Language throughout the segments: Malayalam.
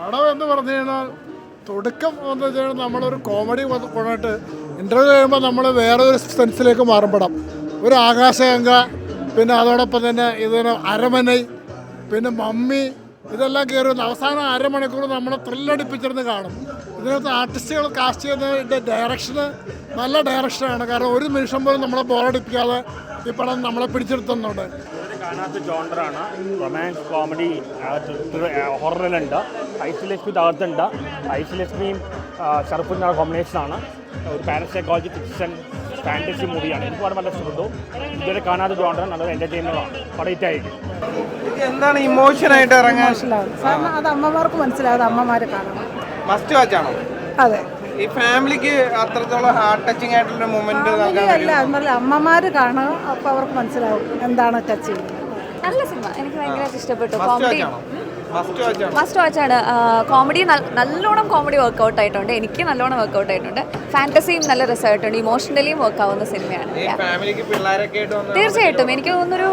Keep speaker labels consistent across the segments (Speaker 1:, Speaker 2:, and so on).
Speaker 1: പടം എന്ന് പറഞ്ഞു കഴിഞ്ഞാൽ തുടക്കം എന്ന് വെച്ച് കഴിഞ്ഞാൽ നമ്മളൊരു കോമഡി കൊണ്ടിട്ട് ഇൻ്റർവ്യൂ കഴിയുമ്പോൾ നമ്മൾ വേറെ ഒരു സെൻസിലേക്ക് മാറും പടം. ഒരു ആകാശഗംഗ, പിന്നെ അതോടൊപ്പം തന്നെ ഇതിന് അരമനൈ, പിന്നെ മമ്മി, ഇതെല്ലാം കയറി വന്ന് അവസാനം അരമണിക്കൂർ നമ്മളെ ത്രില്ലടിപ്പിച്ചിരുന്ന് കാണും. ഇതിനകത്ത് ആർട്ടിസ്റ്റുകൾ കാസ്റ്റ് ചെയ്യുന്നതിൻ്റെ ഡയറക്ഷന് നല്ല ഡയറക്ഷനാണ്. കാരണം ഒരു നിമിഷം പോലും നമ്മളെ ബോറടിപ്പിക്കാതെ ഈ പടം നമ്മളെ പിടിച്ചെടുത്തുന്നുണ്ട്.
Speaker 2: കാണാത്ത ജോണ്ടറാണ്. റൊമാൻസ്, കോമഡി, ഹൊററുണ്ട്, ഐസൊലേഷൻ അകത്തുണ്ട്. ഐസൊലേഷനെയും ഷർഫിൻ്റെ കോമ്പിനേഷനാണ്. ഒരു പാരസൈക്കോളജി ഫിക്ഷൻ ഫാൻറ്റസി മൂവിയാണ്. എനിക്ക് വളരെ ഇഷ്ടപ്പെട്ടു. ഇതുവരെ കാണാത്ത ജോണ്ടർ, നല്ലൊരു എൻ്റർടൈനറാണ്. പടയിട്ടായിരിക്കും.
Speaker 3: എന്താണ് ഇമോഷനായിട്ട് ഇറങ്ങാൻ?
Speaker 4: അത് അമ്മമാർക്ക് മനസ്സിലാകാതെ അമ്മമാരെ കാണണം.
Speaker 3: മസ്റ്റ് വാച്ചാണോ?
Speaker 4: അതെ.
Speaker 3: ഈ ഫാമിലിക്ക് അത്രത്തോളം ഹാർട്ട് ടച്ചിങ് ആയിട്ടുള്ള മൊമെന്റ്
Speaker 4: അല്ല, എന്നല്ല അമ്മമാര് കാണുക, അപ്പോൾ അവർക്ക് മനസ്സിലാവും എന്താണ് ടച്ച് ചെയ്യുന്നത്.
Speaker 5: നല്ല സിനിമ, എനിക്ക് ഭയങ്കരമായിട്ട് ഇഷ്ടപ്പെട്ടു.
Speaker 3: മസ്റ്റ്
Speaker 5: വാച്ചാണ്. കോമഡി നല്ലോണം കോമഡി വർക്കൗട്ട് ആയിട്ടുണ്ട്. എനിക്ക് നല്ലോണം വർക്കൗട്ട് ആയിട്ടുണ്ട്. ഫാൻറ്റസിയും നല്ല രസമായിട്ടുണ്ട്. ഇമോഷണലിയും വർക്ക് ആവുന്ന സിനിമയാണ്. തീർച്ചയായിട്ടും എനിക്ക് തോന്നുന്നൊരു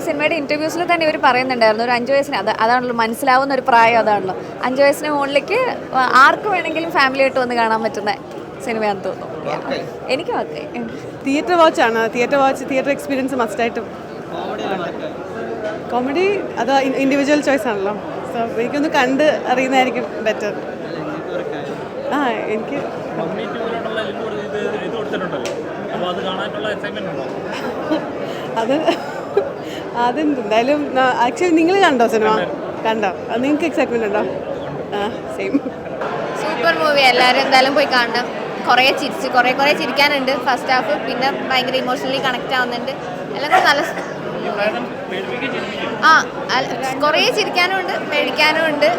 Speaker 5: സിനിമയുടെ ഇൻ്റർവ്യൂസിൽ തന്നെ ഇവർ പറയുന്നുണ്ടായിരുന്നു, ഒരു 5 വയസ്സിന് അതാണല്ലോ മനസ്സിലാവുന്ന ഒരു പ്രായം. അതാണല്ലോ 5 വയസ്സിന് മുകളിലേക്ക് ആർക്ക് വേണമെങ്കിലും ഫാമിലി ആയിട്ട് വന്ന് കാണാൻ പറ്റുന്ന സിനിമയാണെന്ന് തോന്നുന്നു. എനിക്ക് ഓക്കെ.
Speaker 6: തിയേറ്റർ വാച്ചാണ്. തിയേറ്റർ എക്സ്പീരിയൻസ് മസ്റ്റായിട്ടും. കോമഡി അത് ഇൻഡിവിജ്വൽ ചോയ്സ് ആണല്ലോ. സോ എനിക്കൊന്ന് കണ്ട് അറിയുന്നതായിരിക്കും ബെറ്റർ. എനിക്ക് അതെന്തായാലും ആക്ച്വലി നിങ്ങൾ കണ്ടോ സിനിമ? കണ്ടോ? നിങ്ങൾക്ക് എക്സൈറ്റ്മെന്റ് ഉണ്ടോ? സെയിം.
Speaker 5: സൂപ്പർ മൂവി, എല്ലാവരും എന്തായാലും പോയി കാണണം. കുറേ ചിരിച്ച് കുറേ ചിരിക്കാനുണ്ട് ഫസ്റ്റ് ഹാഫ്. പിന്നെ ഭയങ്കര ഇമോഷണലി കണക്റ്റ് ആവുന്നുണ്ട്. എല്ലാം നല്ല കുറേ ചിരിക്കാനും ഉണ്ട്, പേടിക്കാനും ഉണ്ട്.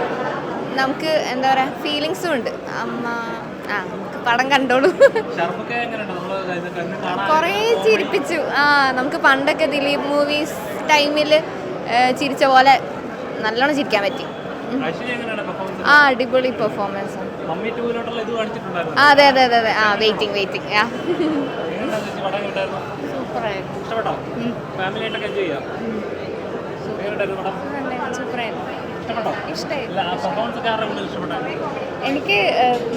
Speaker 5: നമുക്ക് എന്താ പറയുക, ഫീലിങ്സും ഉണ്ട്. നമുക്ക് പടം കണ്ടോളൂ. കുറേ ചിരിപ്പിച്ചു. നമുക്ക് പണ്ടൊക്കെ ദിലീപ് മൂവീസ് ടൈമിൽ ചിരിച്ച പോലെ നല്ലോണം ചിരിക്കാൻ പറ്റി. അടിപൊളി പെർഫോമൻസ്. അതെ. വെയിറ്റിംഗ്. എനിക്ക്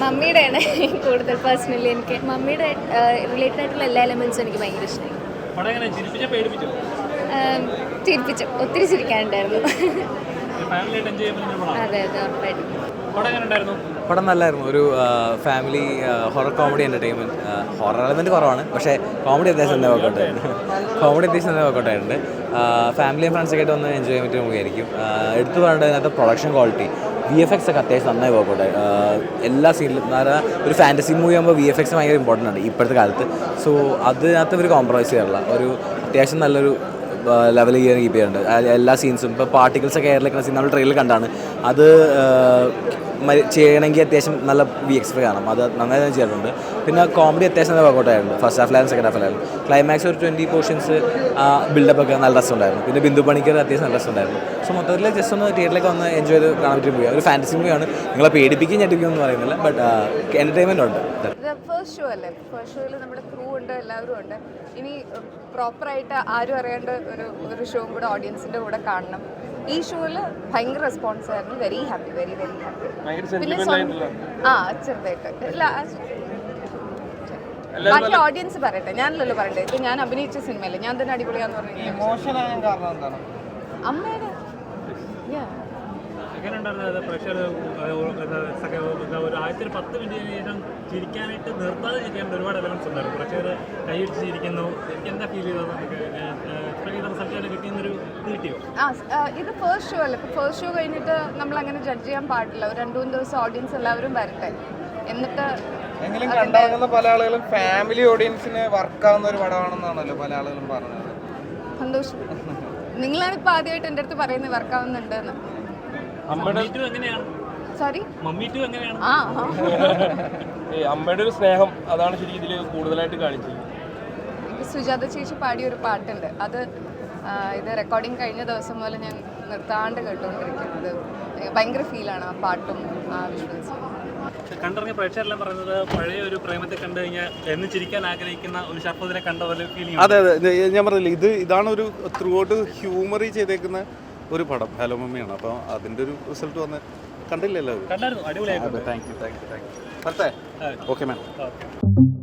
Speaker 5: മമ്മിയുടെയാണ് കൂടുതൽ. പേഴ്സണലി എനിക്ക് മമ്മിയുടെ റിലേറ്റഡ് ആയിട്ടുള്ള എല്ലാ എലമെന്റ്സും എനിക്ക് ഭയങ്കര ഇഷ്ടമായി. ചിരിപ്പിച്ചു, ഒത്തിരി ചിരിക്കാനുണ്ടായിരുന്നു. അതെ ഉറപ്പായിട്ടും.
Speaker 7: പടം നല്ലായിരുന്നു. ഒരു family horror comedy entertainment. Horror element കുറവാണ്, പക്ഷേ കോമഡി അത്യാവശ്യം തന്നെ വർക്കൗട്ടായിട്ടുണ്ട്. ഫാമിലിയും ഫ്രണ്ട്സൊക്കെ ആയിട്ട് ഒന്ന് എൻജോയ് ചെയ്യാൻ പറ്റിയ മൂവിയായിരിക്കും. എടുത്തു പറയേണ്ടത് അതിനകത്ത് പ്രൊഡക്ഷൻ ക്വാളിറ്റി, VFX ഒക്കെ അത്യാവശ്യം നന്നായി വർക്കൗട്ടായി. എല്ലാ സീനിലും ഒരു ഫാൻറ്റസി മൂവി ആകുമ്പോൾ VFX ഭയങ്കര ഇമ്പോർട്ടൻ്റ് ആണ് ഇപ്പോഴത്തെ കാലത്ത്. സോ അതിനകത്ത് ഒരു കോംപ്രമൈസ് ചെയ്യാറില്ല. ഒരു അത്യാവശ്യം നല്ലൊരു ലെവൽ കീപ്പ് ചെയ്യുന്നുണ്ട് എല്ലാ സീൻസും. ഇപ്പോൾ പാർട്ടിക്കിൾസൊക്കെ എയറിലേക്കുന്ന സീൻ നമ്മൾ ട്രെയിലർ കണ്ടാണ്. അത് ചെയ്യണമെങ്കിൽ അത്യാവശ്യം നല്ല VFX കാണണം. അത് നന്നായി തന്നെ ചെയ്തിട്ടുണ്ട്. പിന്നെ കോമഡി അത്യാവശ്യം നല്ല വർക്കൗട്ട് ആയിരുന്നു. ഫസ്റ്റ് ഹാഫിലായാലും സെക്കൻഡ് ഹാഫിലായാലും. ക്ലൈമാക്സ് ഒരു 20 പോർഷൻസ് ബിൽഡപ്പൊക്കെ നല്ല രസമുണ്ടായിരുന്നു. പിന്നെ ബിന്ദു പണിക്കർ അത്യാവശ്യം നല്ല രസമുണ്ടായിരുന്നു. സോ മൊത്തത്തിൽ ജസ്റ്റ് ഒന്ന് തിയേറ്ററിലേക്ക് വന്ന് എൻജോയ് ചെയ്ത് കാണാൻ പറ്റിയ മൂവിയാണ്. ഒരു ഫാൻറ്റസി മൂവിയാണ്. നിങ്ങളെ പേടിപ്പിക്കുകയും ഞെട്ടിപ്പിക്കുകയും ഒന്നും പറയുന്നില്ല, ബട്ട് എൻ്റർടൈൻമെൻ്റ് ഉണ്ട്.
Speaker 8: ഫസ്റ്റ് ഷോ അല്ലേ? ഫസ്റ്റ് ഷോയിൽ നമ്മുടെ ക്രൂ ഉണ്ട്, എല്ലാവരും ഉണ്ട്. ഇനി പ്രോപ്പറായിട്ട് ആരും അറിയേണ്ട ഒരു ഷോയും കൂടെ ഓഡിയൻസിൻ്റെ കൂടെ കാണണം. ഈ ഷോയിൽ ഭയങ്കര റെസ്പോൺസ് ആയിരുന്നു. Very happy. പിന്നെ ചെറുതായിട്ട് ബാക്കി ഓഡിയൻസ് പറയട്ടെ, ഞാനല്ലല്ലോ പറയട്ടെ. ഇപ്പം ഞാൻ അഭിനയിച്ച സിനിമയല്ലേ, ഞാൻ തന്നെ അടിപൊളിയാന്ന് പറഞ്ഞു. അമ്മയുടെ
Speaker 2: ചിരിക്കാനായിട്ട് നിർത്താതെ ചിരിക്കാൻ ഒരുപാട് എലമെന്റ്സ് ഉണ്ടായിരുന്നു. പ്രേക്ഷകർ കൈയടിച്ച് ചിരിക്കുന്നു. എന്താ ഫീൽ ചെയ്തത്? കിട്ടിയെന്നൊരു കിട്ടിയോ?
Speaker 8: ഇത് ഫസ്റ്റ് ഷോ അല്ലേ? ഇപ്പോൾ ഫസ്റ്റ് ഷോ കഴിഞ്ഞിട്ട് നമ്മൾ അങ്ങനെ ജഡ്ജ് ചെയ്യാൻ പാടില്ല. ഒരു 2-3 ദിവസം ഓഡിയൻസ് എല്ലാവരും വരട്ടെ, എന്നിട്ട്
Speaker 3: പല ആളുകളും ഫാമിലി ഓഡിയൻസിന് വർക്കാവുന്ന ഒരു പടമാണെന്നാണല്ലോ പല ആളുകളും പറഞ്ഞത്.
Speaker 8: സന്തോഷം. നിങ്ങളാണ് ഇപ്പോൾ ആദ്യമായിട്ട് എൻ്റെ അടുത്ത് പറയുന്നത് വർക്കാവുന്നുണ്ട് എന്ന്. സോറി,
Speaker 9: അമ്മയുടെ ഒരു സ്നേഹം അതാണ് ശരിക്കും ഇതിൽ കൂടുതലായിട്ട് കാണിച്ചത്.
Speaker 8: സുജാത ചേച്ചി പാടിയൊരു പാട്ടുണ്ട്. അത് ഇത് റെക്കോർഡിങ് കഴിഞ്ഞ ദിവസം പോലെ ഞാൻ നിർത്താണ്ട് കേട്ടുകൊണ്ടിരിക്കുന്നത്. ഭയങ്കര ഫീലാണ് ആ പാട്ടും ആ വിഷ്വൽസും.
Speaker 2: കണ്ടിറങ്ങിയ പ്രേക്ഷകരെല്ലാം പറയുന്നത് പഴയ ഒരു പ്രേമത്തെ കണ്ടു കഴിഞ്ഞാൽ എന്ന് ചിരിക്കാൻ ആഗ്രഹിക്കുന്ന ഒരു ഷർഫത്തിനെ കണ്ട പോലെ ഫീലിംഗ്.
Speaker 10: അതെ, ഞാൻ പറഞ്ഞില്ല, ഇതാണ് ഒരു ത്രൂ ഔട്ട് ഹ്യൂമറി ചെയ്തേക്കുന്ന ഒരു പടം. ഹലോ മമ്മിയാണ്. അപ്പോൾ അതിൻ്റെ ഒരു റിസൾട്ട് വന്ന് കണ്ടില്ലല്ലോ
Speaker 2: കണ്ടായിരുന്നു, അടിപൊളിയായിട്ടുണ്ട്.
Speaker 10: Thank you. വരട്ടെ. Okay ma'am.
Speaker 2: ഓക്കെ.